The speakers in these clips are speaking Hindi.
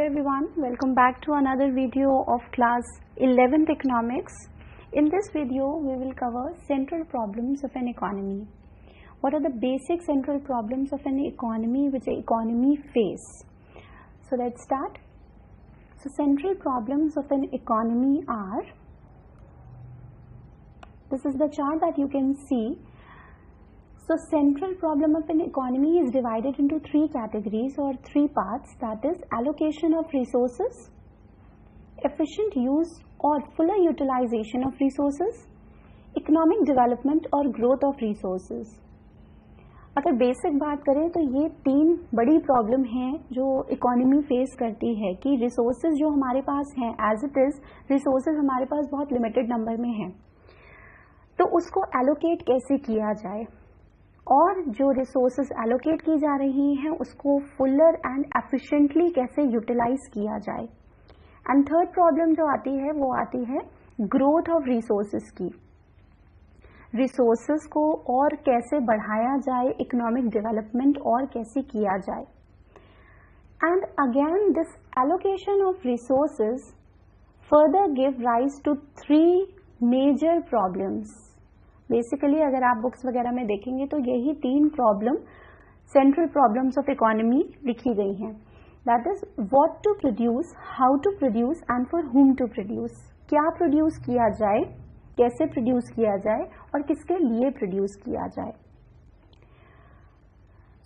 Hello everyone, welcome back to another video of class 11th economics. In this video we will cover central problems of an economy. What are the basic central problems of an economy which the economy face? So let's start. So central problems of an economy are, this is the chart that you can see. So central problem of an economy is divided into three categories or three parts, that is allocation of resources, efficient use or fuller utilization of resources, economic development और growth of resources. अगर बेसिक बात करें तो ये तीन बड़ी प्रॉब्लम हैं जो इकोनॉमी फेस करती है कि रिसोर्सेज जो हमारे पास हैं एज इट इज रिसोर्सेज हमारे पास बहुत लिमिटेड नंबर में हैं, तो उसको एलोकेट कैसे किया जाए और जो रिसोर्सेज एलोकेट की जा रही हैं उसको फुलर एंड एफिशिएंटली कैसे यूटिलाइज किया जाए. एंड थर्ड प्रॉब्लम जो आती है वो आती है ग्रोथ ऑफ रिसोर्सेज की. रिसोर्सेज को और कैसे बढ़ाया जाए, इकोनॉमिक डेवलपमेंट और कैसे किया जाए. And again this allocation of resources further give rise to three major problems. Basically अगर आप बुक्स वगैरह में देखेंगे तो यही तीन problem central problems of economy लिखी गई हैं. That is what to produce, how to produce and for whom to produce. क्या प्रोड्यूस किया जाए, कैसे प्रोड्यूस किया जाए और किसके लिए प्रोड्यूस किया जाए.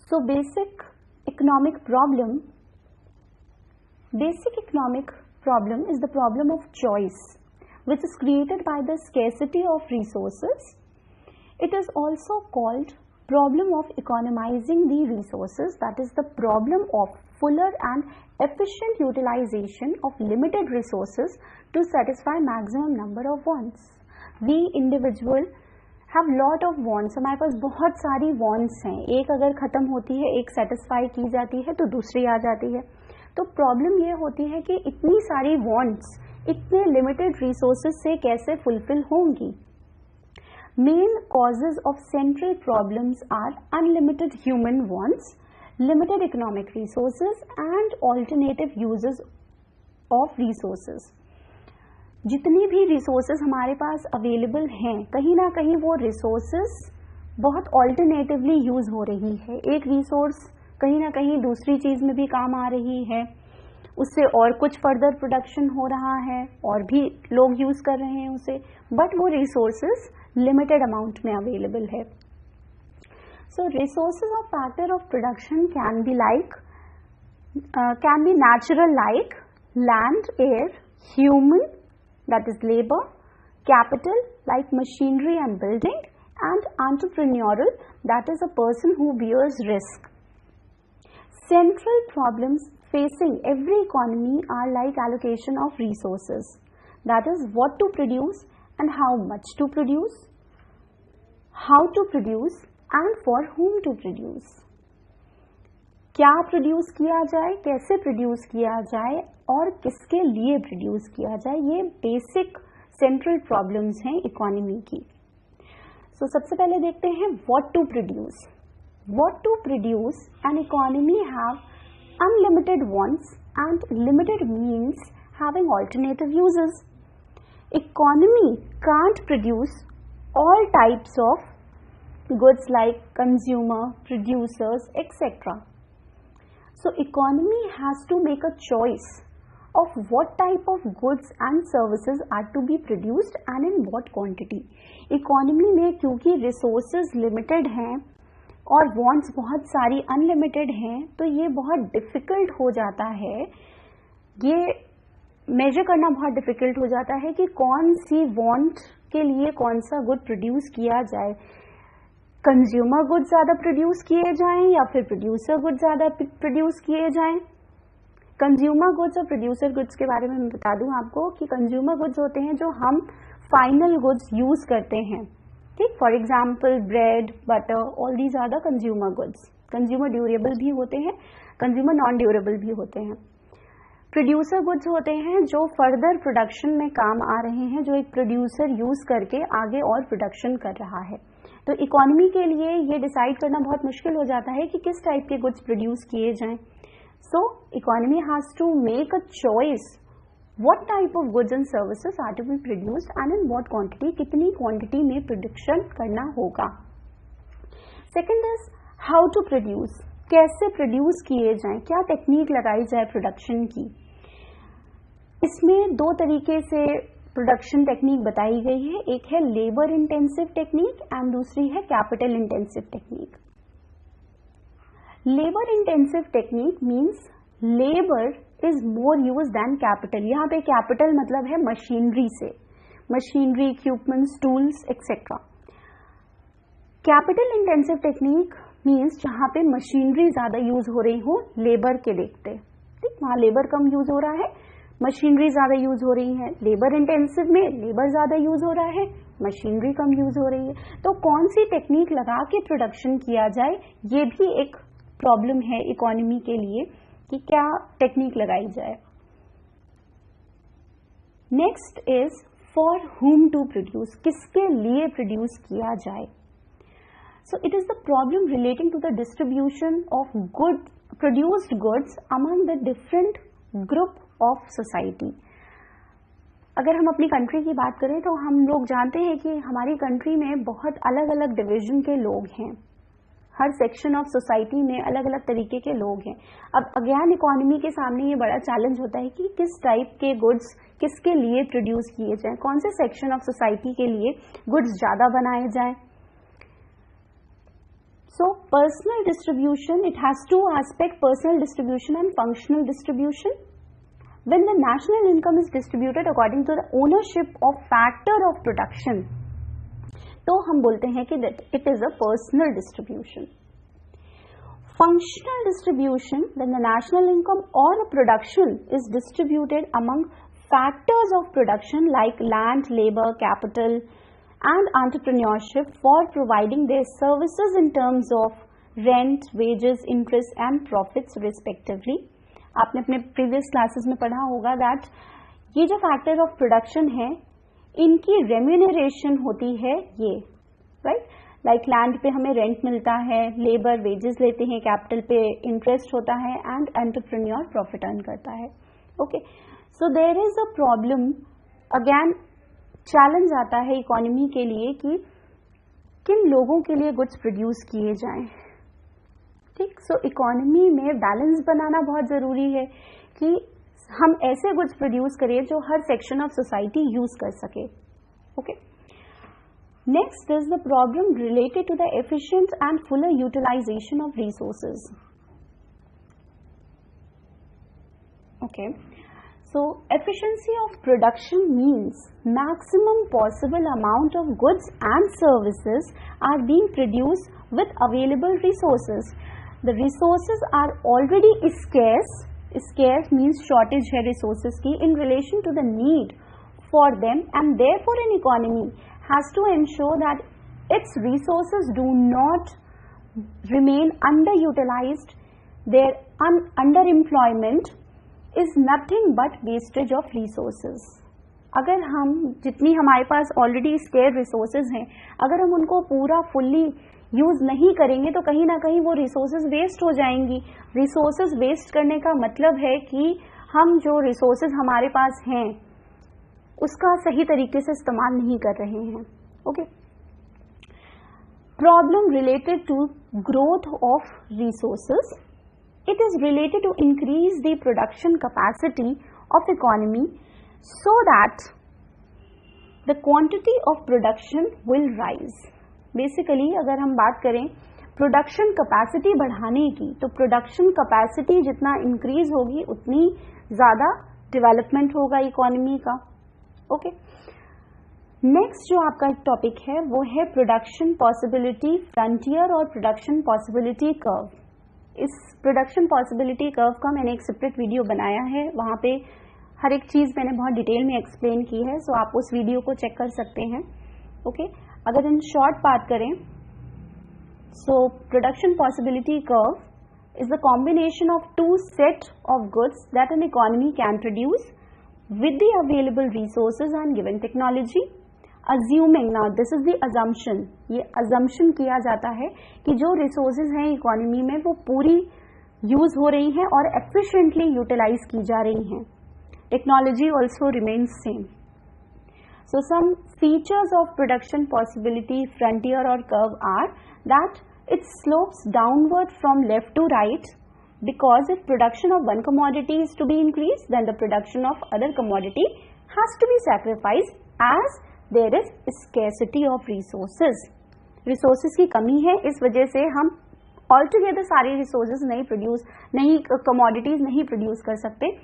So basic economic problem is the problem of choice which is created by the scarcity of resources. It is also called problem of economizing the resources, that is the problem of fuller and efficient utilization of limited resources to satisfy maximum number of wants. We individual have lot of wants. हमारे पास बहुत सारी wants हैं, एक अगर खत्म होती है, एक satisfy की जाती है तो दूसरी आ जाती है. तो प्रॉब्लम ये होती है कि इतनी सारी wants इतने लिमिटेड रिसोर्सेज से कैसे फुलफिल होंगी. Main causes of central problems are unlimited human wants, limited economic resources and alternative uses of resources. जितनी भी रिसोर्सेज हमारे पास अवेलेबल हैं, कहीं ना कहीं वो रिसोर्सेज बहुत ऑल्टरनेटिवली यूज हो रही है. एक रिसोर्स कहीं ना कहीं दूसरी चीज में भी काम आ रही है, उससे और कुछ फर्दर प्रोडक्शन हो रहा है और भी लोग यूज कर रहे हैं उसे, बट वो रिसोर्सेज लिमिटेड अमाउंट में अवेलेबल है. So resources of factor of production can be natural like land, air, human that is labour, capital like machinery and building, and entrepreneurial that is a person who bears risk. Central problems facing every economy are like allocation of resources, that is what to produce and how much to produce, how to produce and for whom to produce. क्या प्रोड्यूस किया जाए, कैसे प्रोड्यूस किया जाए और किसके लिए प्रोड्यूस किया जाए, ये बेसिक सेंट्रल प्रॉब्लम्स हैं इकोनॉमी की. सो सबसे पहले देखते हैं what to produce. What to produce, an economy have unlimited wants and limited means having alternative uses. Economy can't produce all types of goods like consumer, producers, etc. So economy has to make a choice of what type of goods and services are to be produced and in what quantity. Economy में क्योंकि resources limited हैं और वॉन्ट्स बहुत सारी अनलिमिटेड हैं, तो ये बहुत डिफिकल्ट हो जाता है, ये मेजर करना बहुत डिफिकल्ट हो जाता है कि कौन सी वॉन्ट के लिए कौन सा गुड प्रोड्यूस किया जाए. कंज्यूमर गुड्स ज़्यादा प्रोड्यूस किए जाएं या फिर प्रोड्यूसर गुड्स ज़्यादा प्रोड्यूस किए जाएं. कंज्यूमर गुड्स और प्रोड्यूसर गुड्स के बारे में मैं बता दूं आपको कि कंज्यूमर गुड्स होते हैं जो हम फाइनल गुड्स यूज करते हैं, ठीक. For example bread, butter, all these are the consumer goods. Consumer durable भी होते हैं, कंज्यूमर नॉन ड्यूरेबल भी होते हैं. प्रोड्यूसर गुड्स होते हैं जो फर्दर प्रोडक्शन में काम आ रहे हैं, जो एक प्रोड्यूसर यूज करके आगे और प्रोडक्शन कर रहा है. तो इकोनॉमी के लिए ये डिसाइड करना बहुत मुश्किल हो जाता है कि किस टाइप के गुड्स प्रोड्यूस किए जाएं. So economy has to make a choice what type of goods and services are to be produced and in what quantity, कितनी quantity में production करना होगा. Second is how to produce, कैसे produce किए जाएं, क्या टेक्निक लगाई जाए प्रोडक्शन की. इसमें दो तरीके से प्रोडक्शन टेक्निक बताई गई है, एक है लेबर इंटेंसिव टेक्निक एंड दूसरी है capital intensive technique. Labour intensive technique means labour is more use than capital. यहाँ पे कैपिटल मतलब है मशीनरी से, machinery, equipments, tools etcetera. Capital intensive technique means जहां पे मशीनरी ज्यादा यूज हो रही हो लेबर के देखते. ठीक, वहां लेबर कम यूज हो रहा है, मशीनरी ज्यादा यूज हो रही है. लेबर इंटेंसिव में लेबर ज्यादा यूज हो रहा है, मशीनरी कम यूज हो रही है. तो कौन सी टेक्निक लगा के प्रोडक्शन किया जाए, ये भी एक प्रॉब्लम है इकोनॉमी के लिए कि क्या टेक्निक लगाई जाए. Next is for whom to produce, किसके लिए प्रोड्यूस किया जाए. So it is the problem relating to the distribution of good produced goods among the different group of society. अगर हम अपनी कंट्री की बात करें तो हम लोग जानते हैं कि हमारी कंट्री में बहुत अलग अलग डिवीजन के लोग हैं. हर सेक्शन ऑफ सोसाइटी में अलग अलग तरीके के लोग हैं. अब अगेन इकोनॉमी के सामने ये बड़ा चैलेंज होता है कि किस टाइप के गुड्स किसके लिए प्रोड्यूस किए जाएं, कौन से सेक्शन ऑफ सोसाइटी के लिए गुड्स ज्यादा बनाए जाएं. So personal distribution, it has to aspect, personal distribution and functional distribution. When the national income is distributed according to the ownership of factor of production, तो हम बोलते हैं कि that it is a personal distribution. Functional distribution, when the national income or production is distributed among factors of production like land, labor, capital and entrepreneurship for providing their services in terms of rent, wages, interest and profits respectively. आपने अपने प्रीवियस क्लासेस में पढ़ा होगा दैट ये जो फैक्टर ऑफ प्रोडक्शन है इनकी रेम्यूनरेशन होती है ये, राइट. लाइक लैंड पे हमें रेंट मिलता है, लेबर वेजेस लेते हैं, कैपिटल पे इंटरेस्ट होता है एंड एंटरप्रेन्योर प्रॉफिट अर्न करता है. Okay, so there is a problem, again challenge आता है इकोनॉमी के लिए कि किन लोगों के लिए गुड्स प्रोड्यूस किए जाएं. ठीक, सो इकोनॉमी में बैलेंस बनाना बहुत जरूरी है कि हम ऐसे गुड्स प्रोड्यूस करें जो हर सेक्शन ऑफ सोसाइटी यूज कर सके. Okay, next is the problem related to the efficient and fuller utilisation of resources. Okay, so efficiency of production means maximum possible amount of goods and services are being produced with available resources. The resources are already scarce. Scarce means shortage है resources की in relation to the need for them, and therefore an economy has to ensure that its resources do not remain underutilized. Their underemployment is nothing but wastage of resources. अगर हम जितनी हमारे पास ऑलरेडी स्केयर रिसोर्सेज हैं, अगर हम उनको पूरा फुल्ली यूज नहीं करेंगे तो कहीं ना कहीं वो रिसोर्सेज वेस्ट हो जाएंगी. रिसोर्सेज वेस्ट करने का मतलब है कि हम जो रिसोर्सेज हमारे पास हैं उसका सही तरीके से इस्तेमाल नहीं कर रहे हैं. Okay, problem related to growth of resources. It is related to increase the production capacity of economy so that the quantity of production will rise. Basically, अगर हम बात करें प्रोडक्शन कैपेसिटी बढ़ाने की, तो प्रोडक्शन कैपेसिटी जितना इंक्रीज होगी उतनी ज्यादा डेवलपमेंट होगा इकोनॉमी का. ओके, नेक्स्ट जो आपका टॉपिक है वो है प्रोडक्शन पॉसिबिलिटी फ्रंटियर और प्रोडक्शन पॉसिबिलिटी कर्व. इस प्रोडक्शन पॉसिबिलिटी कर्व का मैंने एक सेपरेट वीडियो बनाया है, वहां पे हर एक चीज मैंने बहुत डिटेल में एक्सप्लेन की है, सो आप उस वीडियो को चेक कर सकते हैं. ओके, अगर इन शॉर्ट बात करें, so production possibility curve is the combination of two set of goods that an economy can produce with the available resources and given technology. Assuming, now this is the assumption, ये assumption किया जाता है कि जो रिसोर्सेज हैं इकोनॉमी में वो पूरी यूज हो रही हैं और एफिशिएंटली यूटिलाइज की जा रही हैं. Technology also remains same. So some features of production possibility frontier or curve are that it slopes downward from left to right, because if production of one commodity is to be increased, then the production of other commodity has to be sacrificed as there is scarcity of resources. Resources की कमी है, इस वजह से हम altogether सारे resources नई commodities नहीं produce कर सकते.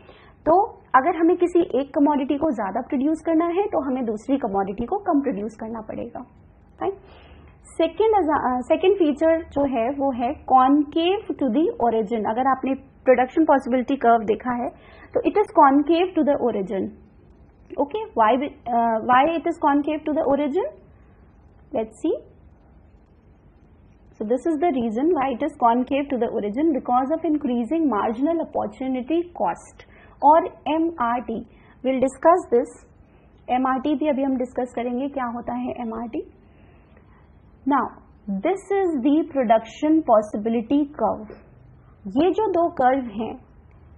तो अगर हमें किसी एक कमोडिटी को ज्यादा प्रोड्यूस करना है तो हमें दूसरी कमोडिटी को कम प्रोड्यूस करना पड़ेगा. राइट. सेकेंड फीचर जो है वो है कॉनकेव टू द ओरिजिन. अगर आपने प्रोडक्शन पॉसिबिलिटी कर्व देखा है तो it is concave to the origin. Okay, why it is concave to the origin? Let's see. So this is the reason why it is concave to the origin, because of increasing marginal opportunity cost और MRT. We'll discuss this. MRT भी अभी हम डिस्कस करेंगे क्या होता है MRT. Now this is the production possibility curve. ये जो दो कर्व हैं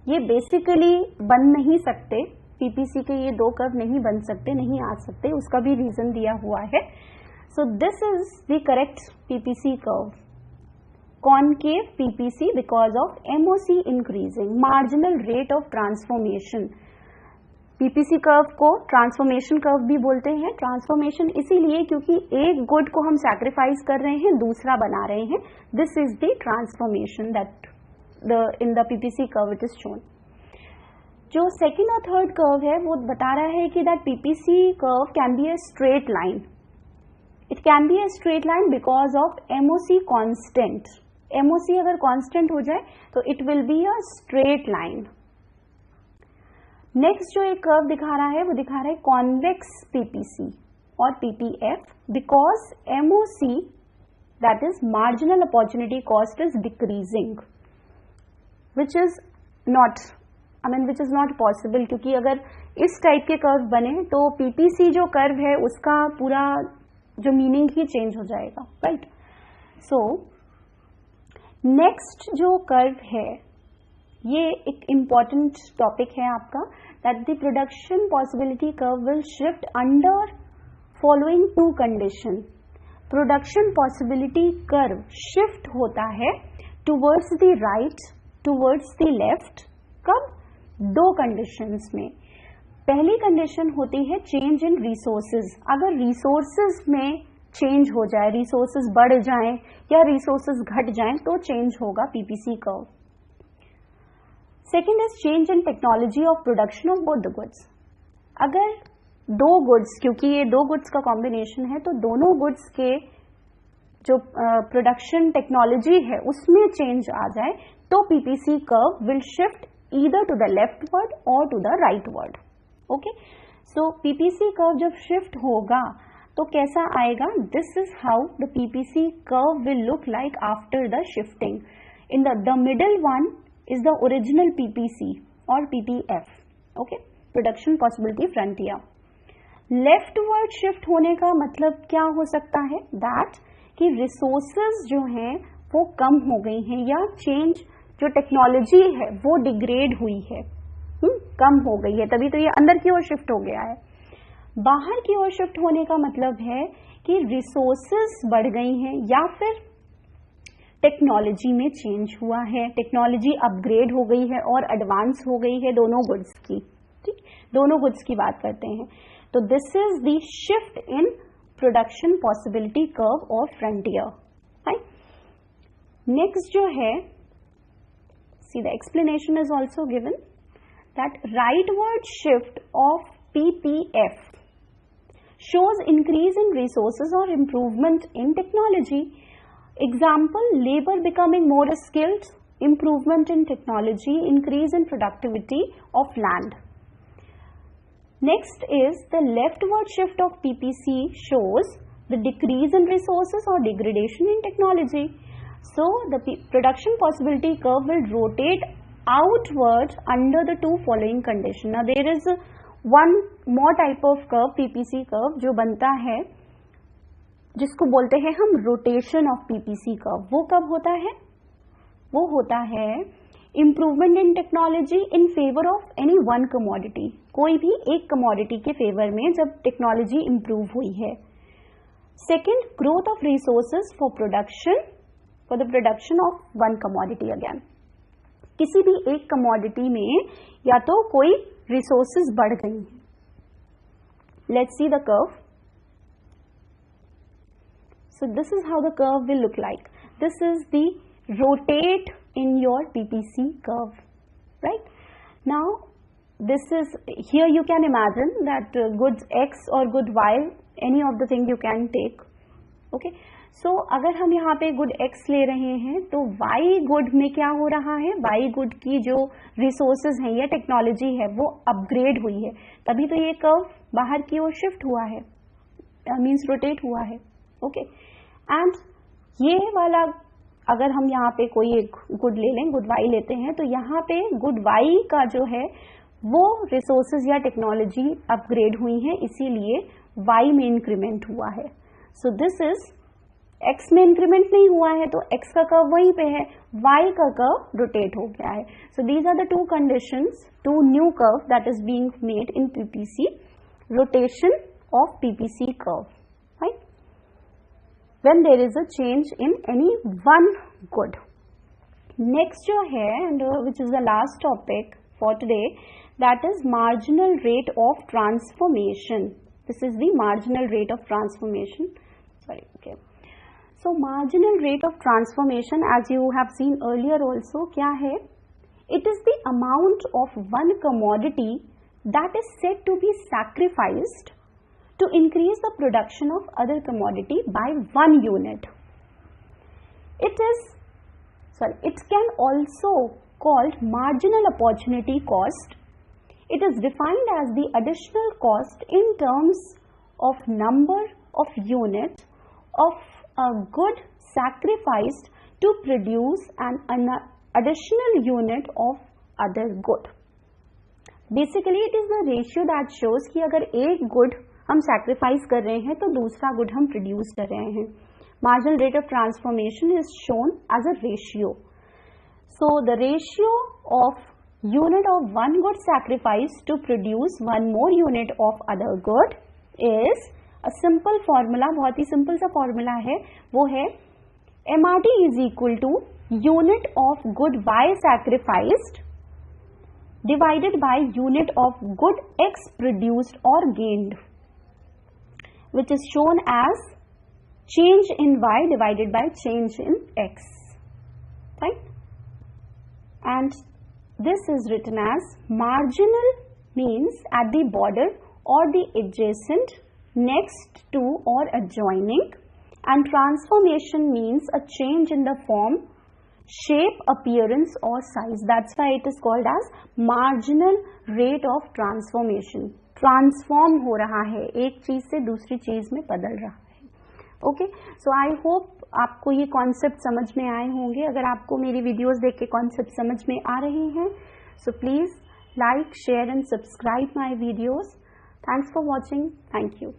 ये बेसिकली बन नहीं सकते, पीपीसी के ये दो कर्व नहीं बन सकते, नहीं आ सकते, उसका भी रीजन दिया हुआ है. So this is the correct PPC curve. Concave PPC because of MOC increasing, marginal rate of transformation. PPC curve को ट्रांसफॉर्मेशन कर्व भी बोलते हैं. ट्रांसफॉर्मेशन इसीलिए क्योंकि एक गुड को हम सैक्रिफाइस कर रहे हैं, दूसरा बना रहे हैं. This is the transformation that in the PPC curve it is shown. जो सेकेंड और थर्ड कर्व है वो बता रहा है कि that PPC curve can be a straight line. It can be a straight line because of MOC constant. MOC अगर कांस्टेंट हो जाए तो it will be a straight line. Next जो एक कर्व दिखा रहा है वो दिखा रहा है कॉन्वेक्स PPC और PPF because MOC that is marginal opportunity cost is decreasing, which is not possible. क्योंकि अगर इस टाइप के कर्व बने तो PPC जो कर्व है उसका पूरा जो मीनिंग ही चेंज हो जाएगा. राइट. सो नेक्स्ट जो कर्व है ये एक इंपॉर्टेंट टॉपिक है आपका, that the production possibility curve will shift under following two condition. Production possibility curve shift होता है towards the right, towards the left. कब? दो कंडीशंस में. पहली कंडीशन होती है चेंज इन रिसोर्सेज. अगर रिसोर्सेज में चेंज हो जाए, रिसोर्सेज बढ़ जाएं या रिसोर्सेज घट जाएं तो चेंज होगा PPC curve. Second is change in technology of production of both the goods. अगर दो गुड्स, क्योंकि ये दो गुड्स का कॉम्बिनेशन है, तो दोनों गुड्स के जो प्रोडक्शन टेक्नोलॉजी है उसमें चेंज आ जाए तो PPC curve will shift either to the leftward or to the rightward. Okay. So PPC curve जब शिफ्ट होगा तो कैसा आएगा? This is how the PPC curve will look like after the shifting. In the middle one is the original PPC or PPF. okay, production possibility frontier. Leftward shift होने का मतलब क्या हो सकता है? दैट कि रिसोर्सेज जो हैं वो कम हो गई हैं या चेंज जो टेक्नोलॉजी है वो डिग्रेड हुई है, कम हो गई है, तभी तो ये अंदर की ओर शिफ्ट हो गया है. बाहर की ओर शिफ्ट होने का मतलब है कि रिसोर्सेज बढ़ गई हैं या फिर टेक्नोलॉजी में चेंज हुआ है, टेक्नोलॉजी अपग्रेड हो गई है और एडवांस हो गई है दोनों गुड्स की. ठीक, दोनों गुड्स की बात करते हैं. तो this is the shift in production possibility curve और फ्रंटियर. राइट. नेक्स्ट जो है, see the explanation is also given that rightward shift of PPF shows increase in resources or improvement in technology. Example, labor becoming more skilled, improvement in technology, increase in productivity of land. Next is the leftward shift of PPC shows the decrease in resources or degradation in technology. So the production possibility curve will rotate outward under the two following condition. Now there is one more type of curve, PPC curve, जो बनता है जिसको बोलते हैं हम रोटेशन ऑफ PPC कर्व. वो कब होता है? वो होता है improvement in technology in favour of any one commodity, कोई भी एक कमोडिटी के फेवर में जब टेक्नोलॉजी इम्प्रूव हुई है। Second, growth of resources for the production of one commodity. Again किसी भी एक कमोडिटी में या तो कोई रिसोर्सेज बढ़ गई हैं। Let's see the curve. So this is how the curve will look like. This is the rotate in your PPC curve, right? Now this is, here you can imagine that goods X or good Y, any of the thing you can take, okay? So अगर हम यहाँ पे good X ले रहे हैं तो Y good में क्या हो रहा है, Y good की जो resources हैं या technology है वो upgrade हुई है, तभी तो ये curve बाहर की ओर shift हुआ है, means rotate हुआ है, okay? एंड ये वाला अगर हम यहाँ पे कोई एक गुड ले लें, गुड वाई लेते हैं, तो यहाँ पे गुड वाई का जो है वो रिसोर्सेज या टेक्नोलॉजी अपग्रेड हुई है, इसीलिए वाई में इंक्रीमेंट हुआ है। सो दिस इज, एक्स में इंक्रीमेंट नहीं हुआ है तो एक्स का कर्व वहीं पे है, वाई का कर्व रोटेट हो गया है। So these are the two conditions, two new curve that is being made in PPC, rotation of PPC curve, right, when there is a change in any one good. Next जो है, and which is the last topic for today, that is marginal rate of transformation. This is the marginal rate of transformation. Sorry, okay. So marginal rate of transformation, as you have seen earlier also, क्या है? It is the amount of one commodity that is said to be sacrificed to increase the production of other commodity by 1 unit. It can also called marginal opportunity cost. It is defined as the additional cost in terms of number of units of a good sacrificed to produce an additional unit of other good. Basically, it is the ratio that shows कि अगर एक good हम सैक्रिफाइस कर रहे हैं तो दूसरा गुड हम प्रोड्यूस कर रहे हैं। Marginal rate of transformation is shown as a ratio. So the ratio of unit of one good sacrifice to produce one more unit of other good is a simple formula, बहुत ही सिंपल सा फॉर्मूला है, वो है MRT is equal to unit of good Y sacrificed divided by unit of good X produced or gained, which is shown as change in Y divided by change in X, right? And this is written as marginal means at the border or the adjacent, next to or adjoining, and transformation means a change in the form, shape, appearance or size. That's why it is called as marginal rate of transformation. Transform हो रहा है, एक चीज से दूसरी चीज में बदल रहा है। ओके, सो आई होप आपको ये कॉन्सेप्ट समझ में आए होंगे। अगर आपको मेरी वीडियोस देख के कॉन्सेप्ट समझ में आ रहे हैं, so please like, share and subscribe my videos. Thanks for watching. Thank you.